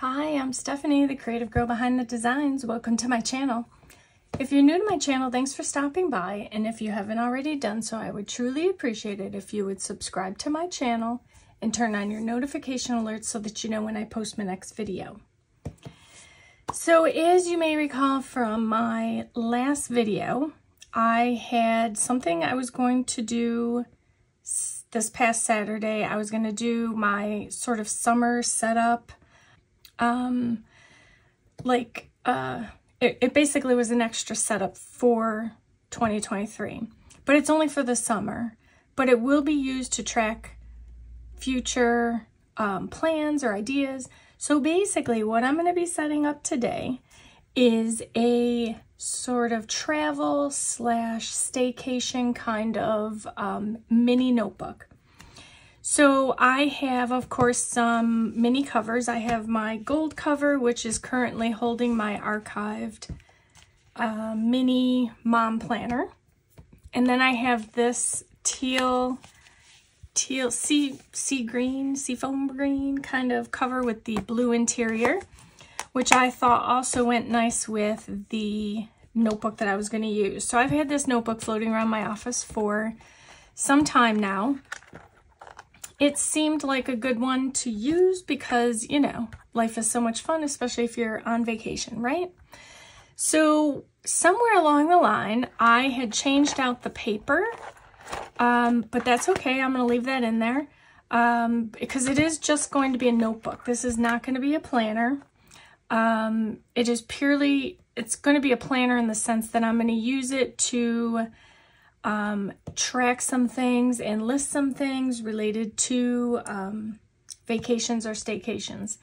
Hi, I'm Stephanie, the creative girl behind the designs. Welcome to my channel. If you're new to my channel, thanks for stopping by. And if you haven't already done so, I would truly appreciate it if you would subscribe to my channel and turn on your notification alerts so that you know when I post my next video. So as you may recall from my last video, I had something I was going to do this past Saturday. I was going to do my sort of summer setup. It basically was an extra setup for 2023, but it's only for the summer, but it will be used to track future plans or ideas. So basically what I'm going to be setting up today is a sort of travel / staycation kind of mini notebook. So I have, of course, some mini covers. I have my gold cover, which is currently holding my archived mini mom planner. And then I have this teal seafoam green kind of cover with the blue interior, which I thought also went nice with the notebook that I was going to use. So I've had this notebook floating around my office for some time now. It seemed like a good one to use because, you know, life is so much fun, especially if you're on vacation, right? So somewhere along the line, I had changed out the paper, but that's okay. I'm going to leave that in there because it is just going to be a notebook. This is not going to be a planner. It is purely, it's going to be a planner in the sense that I'm going to use it to track some things and list some things related to vacations or staycations.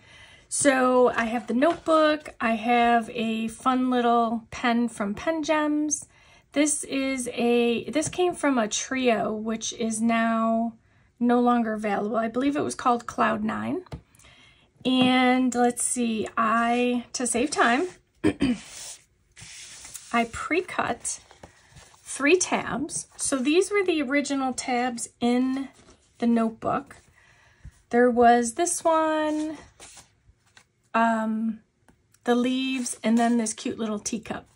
So I have the notebook. I have a fun little pen from Pen Gems. This came from a trio, which is now no longer available. I believe it was called Cloud 9. And let's see, to save time, I pre-cut 3 tabs. So these were the original tabs in the notebook. There was this one, the leaves, and then this cute little teacup.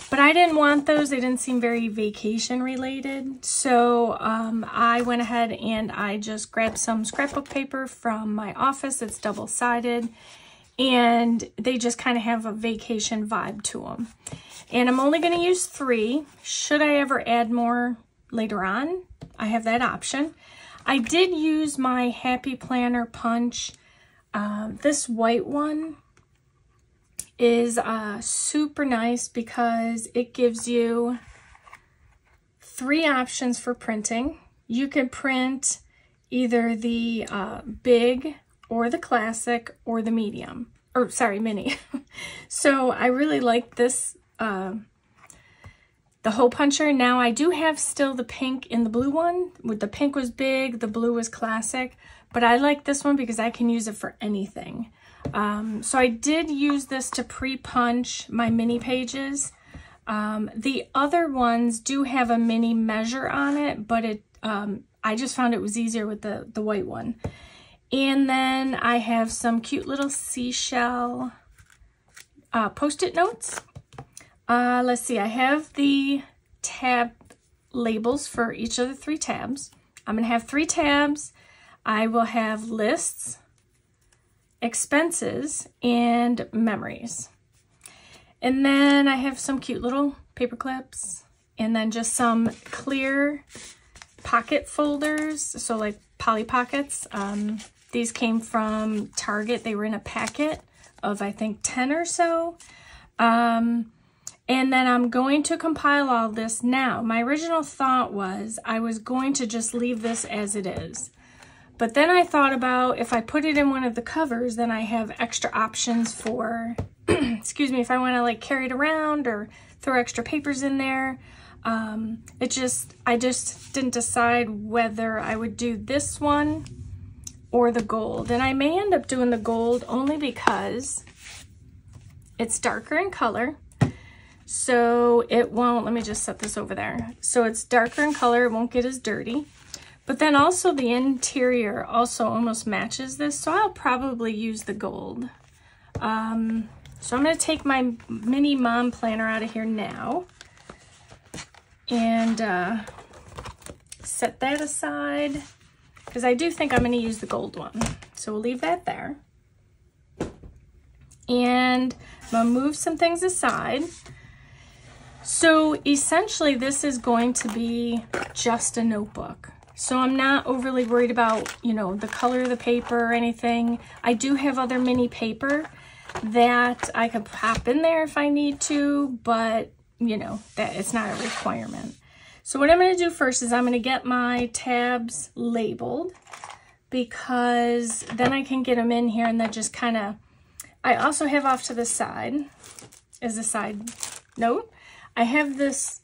But I didn't want those. They didn't seem very vacation related. So I went ahead and I just grabbed some scrapbook paper from my office. It's double-sided. And they just kind of have a vacation vibe to them. And I'm only going to use 3. Should I ever add more later on, I have that option. I did use my Happy Planner Punch. This white one is super nice because it gives you 3 options for printing. You can print either the big or the classic or the medium, or sorry, mini. So I really like this, the hole puncher. Now I do have still the pink in the blue one. The pink was big, the blue was classic, but I like this one because I can use it for anything. So I did use this to pre-punch my mini pages. The other ones do have a mini measure on it, but I just found it was easier with the white one. And then I have some cute little seashell Post-it notes. Let's see, I have the tab labels for each of the 3 tabs. I'm going to have 3 tabs. I will have lists, expenses, and memories. And then I have some cute little paper clips, and then just some clear pocket folders, so like Polly Pockets. These came from Target. They were in a packet of, I think, 10 or so. And then I'm going to compile all this now. My original thought was I was going to just leave this as it is. But then I thought about if I put it in one of the covers, then I have extra options for, excuse me, if I want to like carry it around or throw extra papers in there. I just didn't decide whether I would do this one or the gold. And I may end up doing the gold only because it's darker in color. So it won't, let me just set this over there. So it's darker in color, it won't get as dirty. But then also the interior also almost matches this, so I'll probably use the gold. So I'm going to take my mini mom planner out of here now and set that aside, because I do think I'm going to use the gold one. So we'll leave that there. And I'm going to move some things aside. So essentially this is going to be just a notebook. So I'm not overly worried about, you know, the color of the paper or anything. I do have other mini paper that I could pop in there if I need to, but you know, that it's not a requirement. So what I'm going to do first is I'm going to get my tabs labeled, because then I can get them in here and then just kind of, I also have off to the side, as a side note, I have this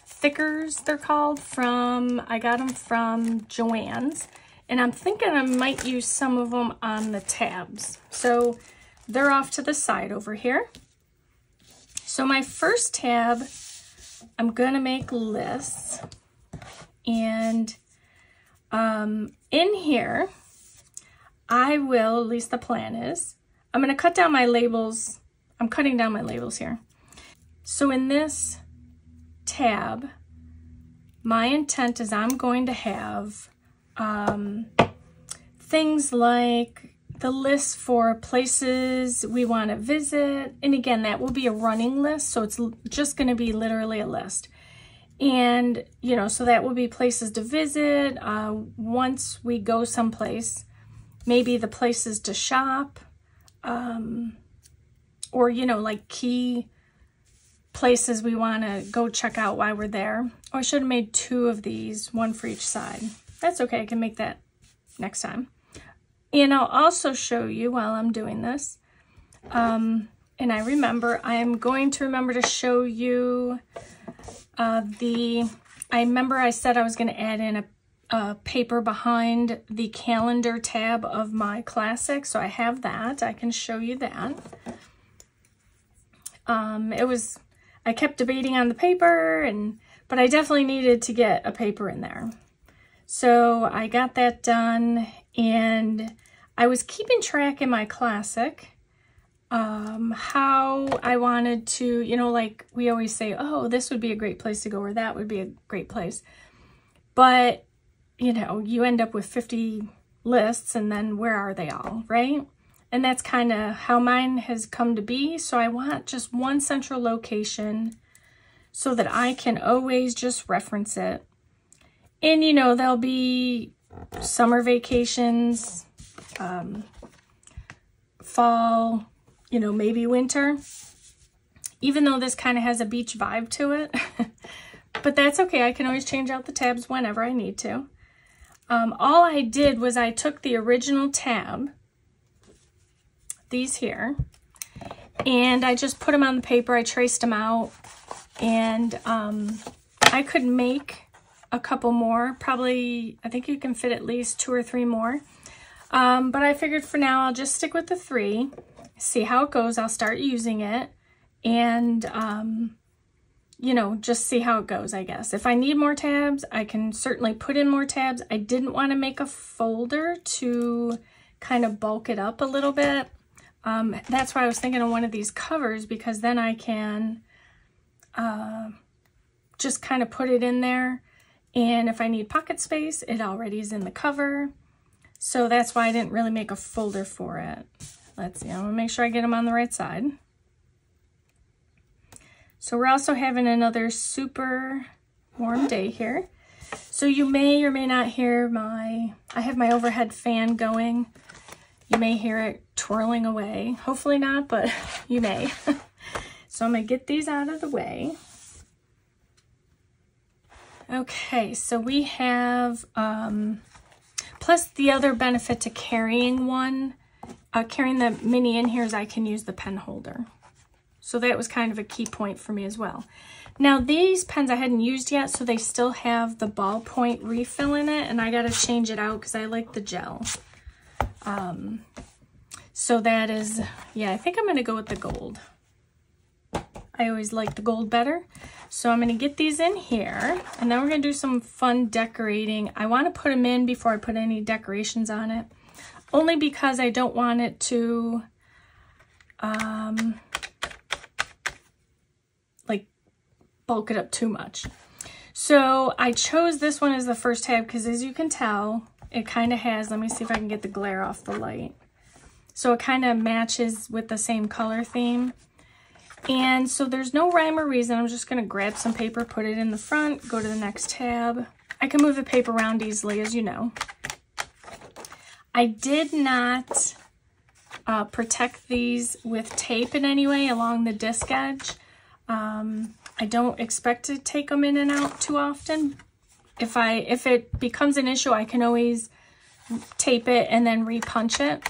thickers, they're called, I got them from Joann's, and I'm thinking I might use some of them on the tabs. So they're off to the side over here. So my first tab, I'm gonna make lists, and in here, I will, at least the plan is, I'm gonna cut down my labels. I'm cutting down my labels here. So in this tab, my intent is I'm going to have things like the list for places we want to visit. And again, that will be a running list. So it's just going to be literally a list. And, you know, so that will be places to visit. Once we go someplace, maybe the places to shop, or, you know, like key places we want to go check out while we're there. Oh, I should have made 2 of these, 1 for each side. That's okay, I can make that next time. And I'll also show you while I'm doing this. And I am going to remember to show you I remember I said I was going to add in a paper behind the calendar tab of my classic. So I have that, I can show you that. I kept debating on the paper, but I definitely needed to get a paper in there. So I got that done, and I was keeping track in my classic how I wanted to, you know, like we always say, oh, this would be a great place to go, or that would be a great place. But, you know, you end up with 50 lists, and then where are they all, right? And that's kind of how mine has come to be. So I want just one central location so that I can always just reference it. And, you know, there'll be summer vacations, fall, you know, maybe winter, even though this kind of has a beach vibe to it. But that's okay. I can always change out the tabs whenever I need to. All I did was I took the original tab, these here, and I just put them on the paper. I traced them out, and I could make a couple more. Probably, I think you can fit at least 2 or 3 more. But I figured for now I'll just stick with the 3, see how it goes. I'll start using it, and you know, just see how it goes, I guess. If I need more tabs, I can certainly put in more tabs. I didn't want to make a folder to kind of bulk it up a little bit. That's why I was thinking of one of these covers, because then I can just kind of put it in there. And if I need pocket space, it already is in the cover. So that's why I didn't really make a folder for it. Let's see, I'm gonna make sure I get them on the right side. So we're also having another super warm day here. So you may or may not hear I have my overhead fan going. You may hear it twirling away. Hopefully not, but you may. So I'm gonna get these out of the way. Okay, so we have, plus the other benefit to carrying carrying the mini in here is I can use the pen holder. So that was kind of a key point for me as well. Now these pens I hadn't used yet, so they still have the ballpoint refill in it, and I gotta change it out because I like the gel. So that is, yeah, I think I'm gonna go with the gold. I always like the gold better. So I'm going to get these in here, and then we're going to do some fun decorating. I want to put them in before I put any decorations on it, only because I don't want it to like bulk it up too much. So I chose this one as the first tab because, as you can tell, it kind of has, let me see if I can get the glare off the light. So it kind of matches with the same color theme. And so there's no rhyme or reason. I'm just going to grab some paper, put it in the front, go to the next tab. I can move the paper around easily, as you know. I did not protect these with tape in any way along the disc edge. I don't expect to take them in and out too often. If it becomes an issue, I can always tape it and then repunch it.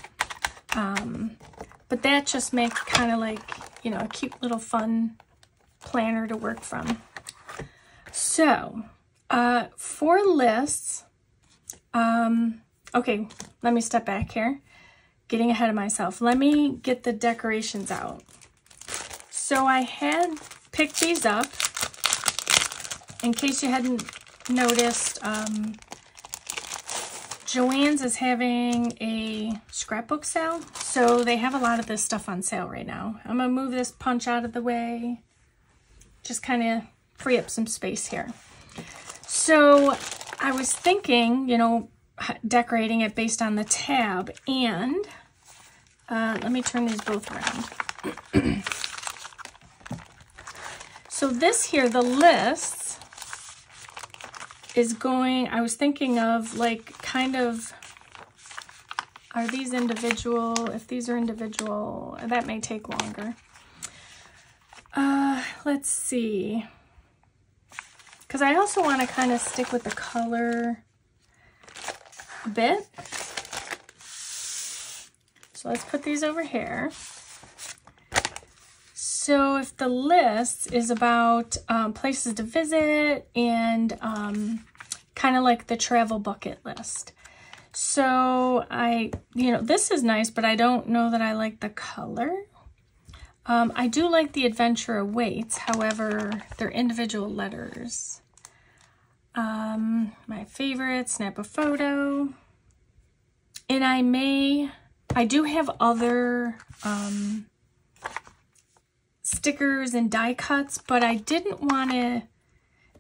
But that just makes kind of like, you know, a cute little fun planner to work from. So, for lists, okay, let me step back here. Getting ahead of myself. Let me get the decorations out. So I had picked these up. In case you hadn't noticed, Joann's is having a scrapbook sale, so they have a lot of this stuff on sale right now. I'm gonna move this punch out of the way, just kind of free up some space here. So I was thinking, you know, decorating it based on the tab, and let me turn these both around. So this here, the lists, is going, I was thinking of like kind of, are these individual? If these are individual, that may take longer. Let's see. Because I also want to kind of stick with the color a bit. So let's put these over here. So if the list is about places to visit and kind of like the travel bucket list. So you know, this is nice, but I don't know that I like the color. I do like the adventure awaits, however, they're individual letters. My favorite, snap a photo. And I do have other stickers and die cuts, but I didn't want to,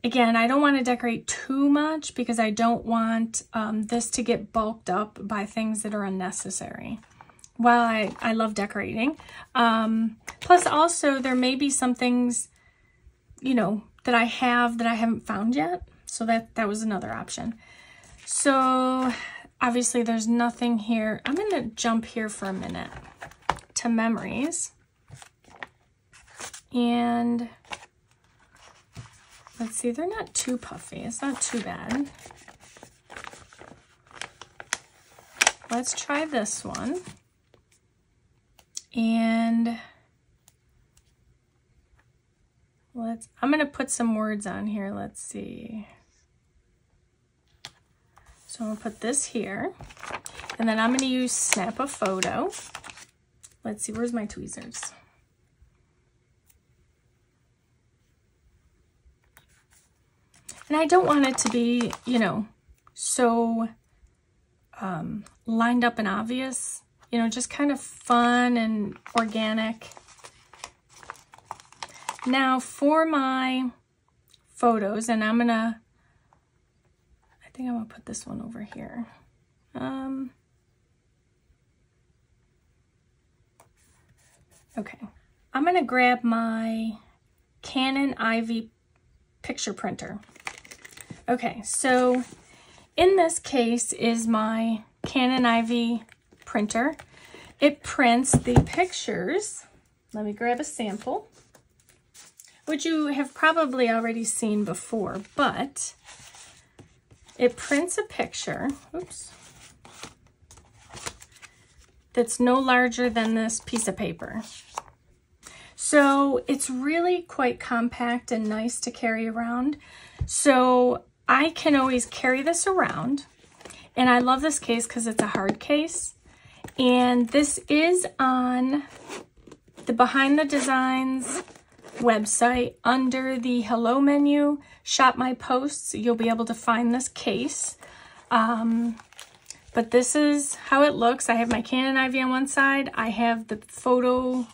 again, I don't want to decorate too much because I don't want this to get bulked up by things that are unnecessary. While I love decorating. Plus also there may be some things, you know, that I haven't found yet. So that was another option. So obviously there's nothing here. I'm going to jump here for a minute to memories. And let's see, they're not too puffy. It's not too bad. Let's try this one. And I'm going to put some words on here. Let's see. So I'm going to put this here. And then I'm going to use snap a photo. Let's see, where's my tweezers? And I don't want it to be, you know, so lined up and obvious. You know, just kind of fun and organic. Now for my photos, and I think I'm gonna put this one over here. Okay, I'm gonna grab my Canon IV picture printer. Okay, so in this case is my Canon IV printer. It prints the pictures. Let me grab a sample, which you have probably already seen before, but it prints a picture, oops, that's no larger than this piece of paper. So it's really quite compact and nice to carry around. So I can always carry this around, and I love this case because it's a hard case. And this is on the Behind the Designs website, under the Hello menu, Shop My Posts, you'll be able to find this case. But this is how it looks. I have my Canon IV on one side. I have the photo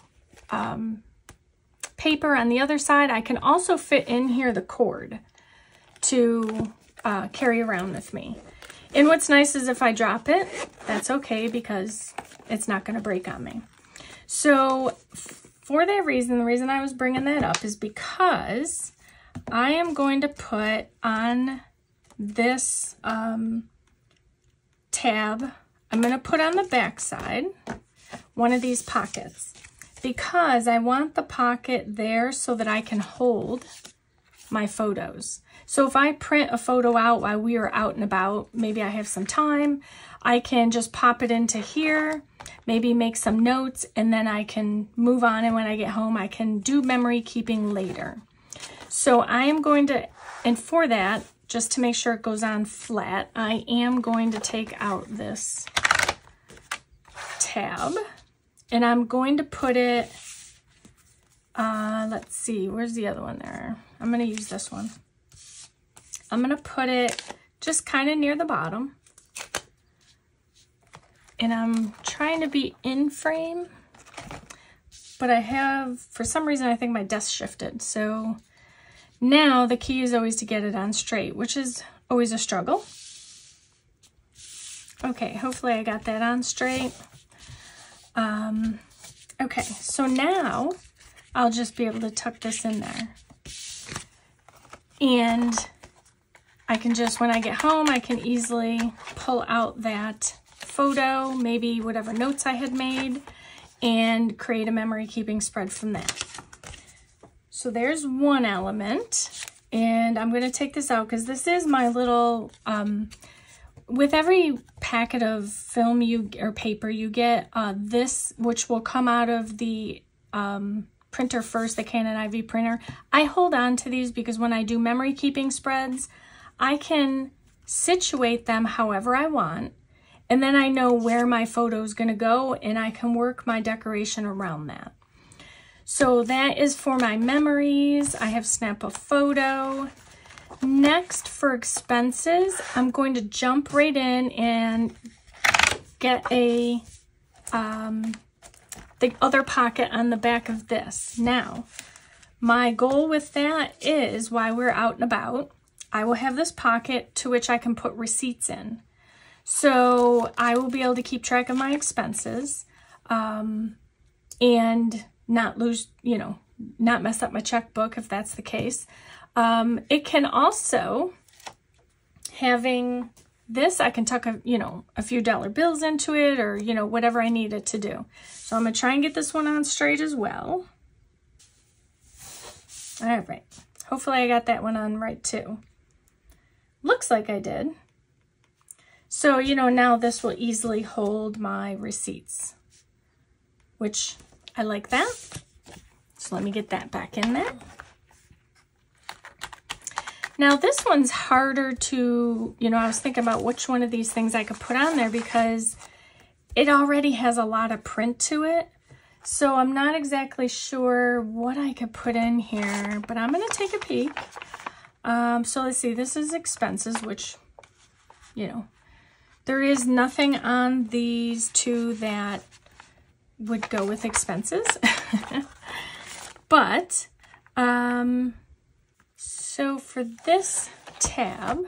paper on the other side. I can also fit in here the cord to carry around with me. And what's nice is if I drop it, that's okay because it's not going to break on me. So for that reason, the reason I was bringing that up is because I am going to put on this tab, I'm going to put on the back side one of these pockets because I want the pocket there so that I can hold my photos. So if I print a photo out while we are out and about, maybe I have some time, I can just pop it into here, maybe make some notes, and then I can move on, and when I get home I can do memory keeping later. So I am going to, and for that, just to make sure it goes on flat, I am going to take out this tab, and I'm going to put it, let's see, where's the other one there? I'm going to use this one. I'm going to put it just kind of near the bottom, and I'm trying to be in frame, but I have, for some reason, I think my desk shifted, so now the key is always to get it on straight, which is always a struggle. Okay, hopefully I got that on straight. Okay, so now I'll just be able to tuck this in there. And I can just, when I get home, I can easily pull out that photo, maybe whatever notes I had made, and create a memory keeping spread from that. So there's one element, and I'm going to take this out because this is my little, with every packet of film or paper you get, this, which will come out of the printer first, the Canon IV printer. I hold on to these because when I do memory keeping spreads, I can situate them however I want, and then I know where my photo is going to go, and I can work my decoration around that. So that is for my memories. I have snap a photo. Next, for expenses, I'm going to jump right in and get a the other pocket on the back of this. Now, my goal with that is while we're out and about, I will have this pocket to which I can put receipts in. So I will be able to keep track of my expenses and not lose, not mess up my checkbook if that's the case. It can also, having this, I can tuck a few dollar bills into it, or, whatever I need it to do. So I'm going to try and get this one on straight as well. All right. Hopefully I got that one on right too. Looks like I did. So, now this will easily hold my receipts, which I like that. So let me get that back in there. Now this one's harder to, I was thinking about which one of these things I could put on there because it already has a lot of print to it. So I'm not exactly sure what I could put in here, but I'm going to take a peek. So let's see, this is expenses, which, there is nothing on these two that would go with expenses. But, so for this tab,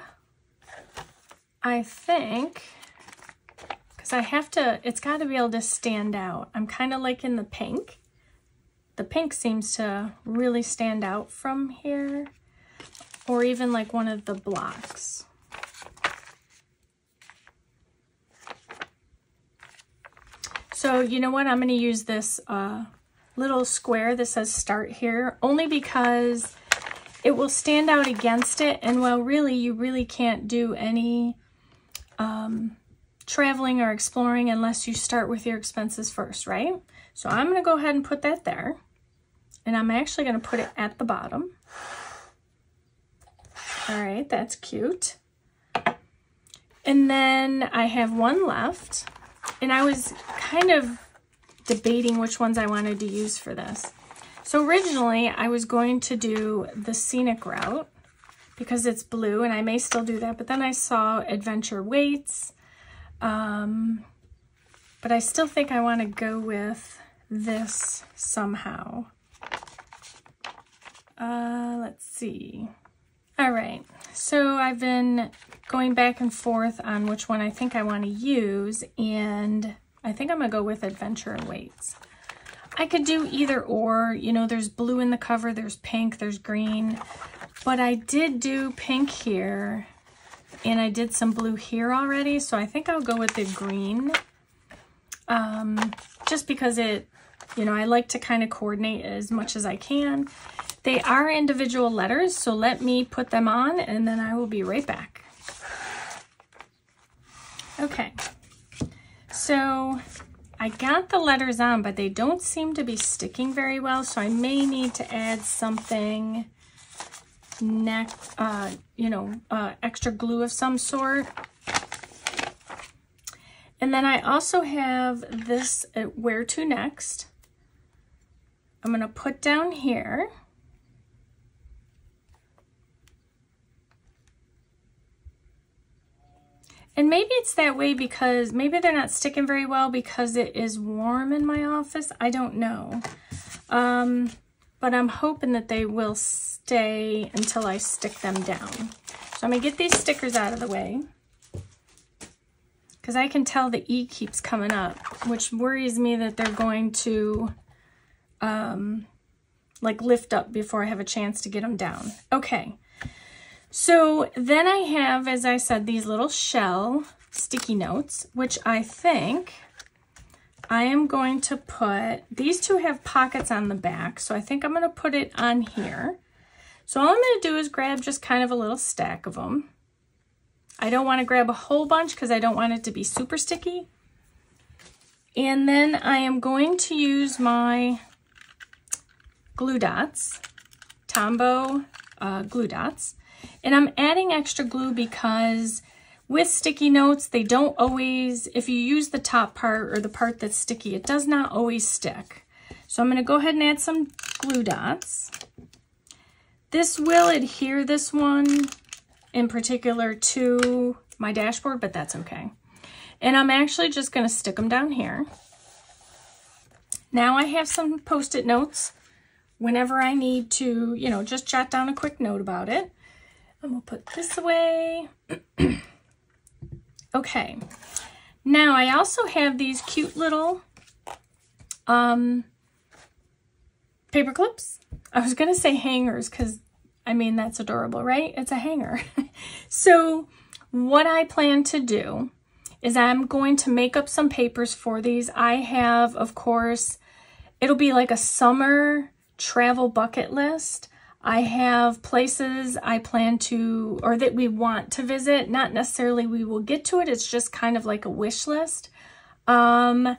I think, because I have to, it's got to be able to stand out. I'm kind of liking the pink. The pink seems to really stand out from here, or even like one of the blocks. So you know what, I'm going to use this little square that says start here, only because it will stand out against it, and well, really, you really can't do any traveling or exploring unless you start with your expenses first, right? So I'm going to go ahead and put that there, and I'm actually going to put it at the bottom. All right, that's cute. And then I have one left, and I was kind of debating which ones I wanted to use for this. So originally I was going to do the scenic route because it's blue, and I may still do that, but then I saw adventure weights. But I still think I want to go with this somehow. Let's see. All right, so I've been going back and forth on which one I think I want to use, and I think I'm gonna go with adventure weights. I could do either or, you know, there's blue in the cover, there's pink, there's green, but I did do pink here, and I did some blue here already, so I think I'll go with the green. Just because it, you know, I like to kind of coordinate as much as I can. They are individual letters, so let me put them on and then I will be right back. Okay, so I got the letters on, but they don't seem to be sticking very well, so I may need to add something next, extra glue of some sort. And then I also have this where to next. I'm going to put down here. And maybe it's that way because maybe they're not sticking very well because it is warm in my office. I don't know. But I'm hoping that they will stay until I stick them down. So I'm going to get these stickers out of the way, because I can tell the E keeps coming up, which worries me that they're going to like lift up before I have a chance to get them down. Okay, so then I have, as I said, these little shell sticky notes, which I think I am going to put, these two have pockets on the back, so I think I'm going to put it on here. So all I'm going to do is grab just kind of a little stack of them. I don't want to grab a whole bunch because I don't want it to be super sticky. And then I am going to use my glue dots, Tombow glue dots. And I'm adding extra glue because with sticky notes, they don't always, if you use the top part or the part that's sticky, it does not always stick. So I'm going to go ahead and add some glue dots. This will adhere, this one in particular, to my dashboard, but that's okay. And I'm actually just going to stick them down here. Now I have some Post-it notes whenever I need to, you know, just jot down a quick note about it. I'm going to put this away. Okay. Now I also have these cute little paper clips. I was going to say hangers because, I mean, that's adorable, right? It's a hanger. So what I plan to do is I'm going to make up some papers for these. I have, of course, it'll be like a summer travel bucket list. I have places I plan to, or that we want to visit. Not necessarily we will get to it. It's just kind of like a wish list. Now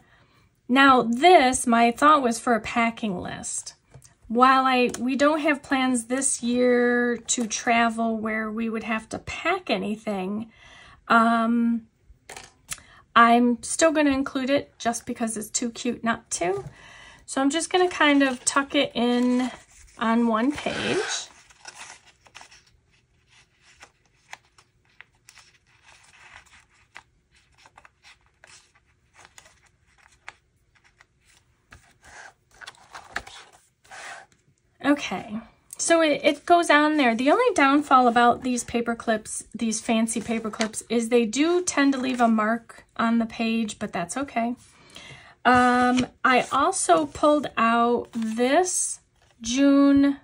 this, my thought was for a packing list. While we don't have plans this year to travel where we would have to pack anything, I'm still going to include it just because it's too cute not to. So I'm just going to kind of tuck it in on one page. Okay, so it goes on there. The only downfall about these paper clips, these fancy paper clips, is they do tend to leave a mark on the page, but that's okay. I also pulled out this June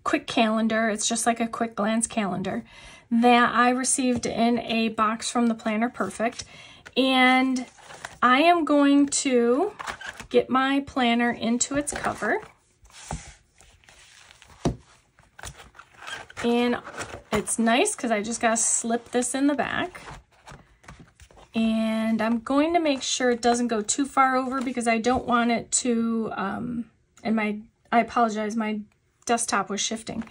quick calendar. It's just like a quick glance calendar that I received in a box from the Planner Perfect. And I am going to get my planner into its cover. And it's nice because I just got to slip this in the back. And I'm going to make sure it doesn't go too far over because I don't want it to, I apologize, my desktop was shifting.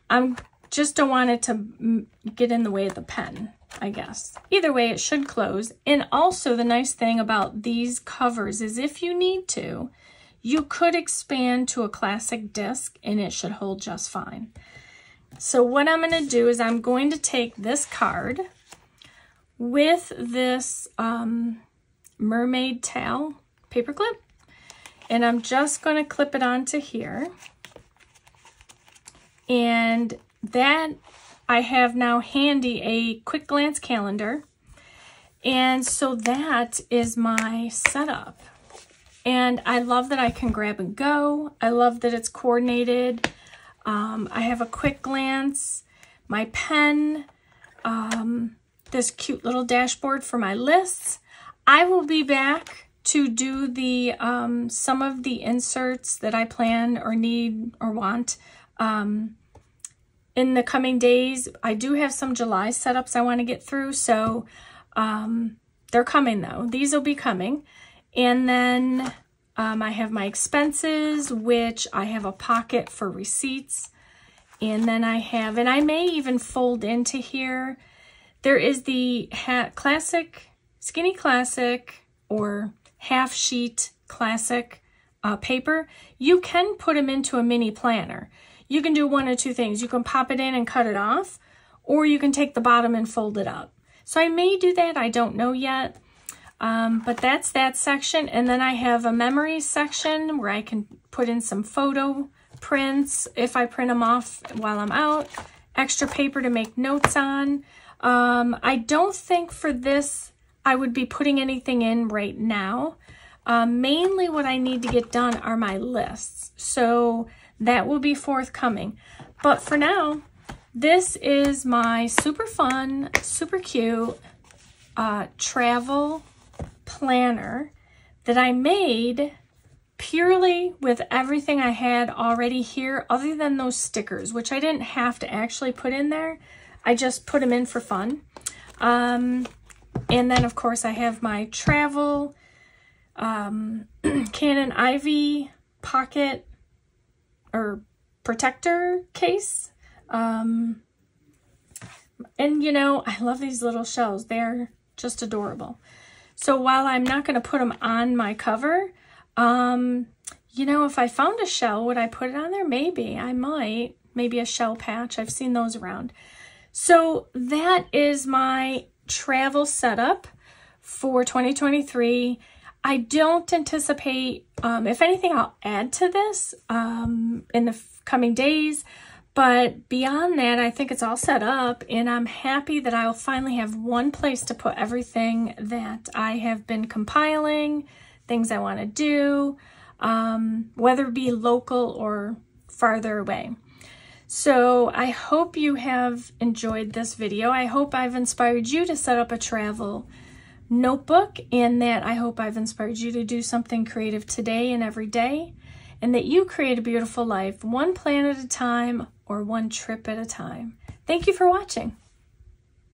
I just don't want it to get in the way of the pen, I guess. Either way, it should close. And also the nice thing about these covers is if you need to, You could expand to a classic disc and it should hold just fine. So what I'm going to do is I'm going to take this card with this mermaid tail paper clip, and I'm just going to clip it onto here. And that I have now handy a quick glance calendar. And so that is my setup. And I love that I can grab and go. I love that it's coordinated. I have a quick glance, my pen, this cute little dashboard for my lists. I will be back to do the some of the inserts that I plan or need or want in the coming days. I do have some July setups I want to get through, so they're coming though. These will be coming. And then I have my expenses, which I have a pocket for receipts. And then I have, and I may even fold into here, there is the classic, skinny classic, or half sheet classic paper. You can put them into a mini planner. You can do one of two things. You can pop it in and cut it off, or you can take the bottom and fold it up. So I may do that, I don't know yet. But that's that section. And then I have a memories section where I can put in some photo prints if I print them off while I'm out. Extra paper to make notes on. I don't think for this I would be putting anything in right now. Mainly what I need to get done are my lists. So that will be forthcoming. But for now, this is my super fun, super cute travel planner that I made purely with everything I had already here, other than those stickers, which I didn't have to actually put in there. I just put them in for fun. And then of course I have my travel Canon Ivy pocket or protector case. And you know, I love these little shells. They're just adorable. So while I'm not going to put them on my cover, you know, if I found a shell, would I put it on there? Maybe. I might. Maybe a shell patch. I've seen those around. So that is my travel setup for 2023. I don't anticipate, if anything, I'll add to this in the coming days. But beyond that, I think it's all set up, and I'm happy that I'll finally have one place to put everything that I have been compiling, things I want to do, whether it be local or farther away. So I hope you have enjoyed this video. I hope I've inspired you to set up a travel notebook, and that I hope I've inspired you to do something creative today and every day, and that you create a beautiful life, one plan at a time or one trip at a time. Thank you for watching.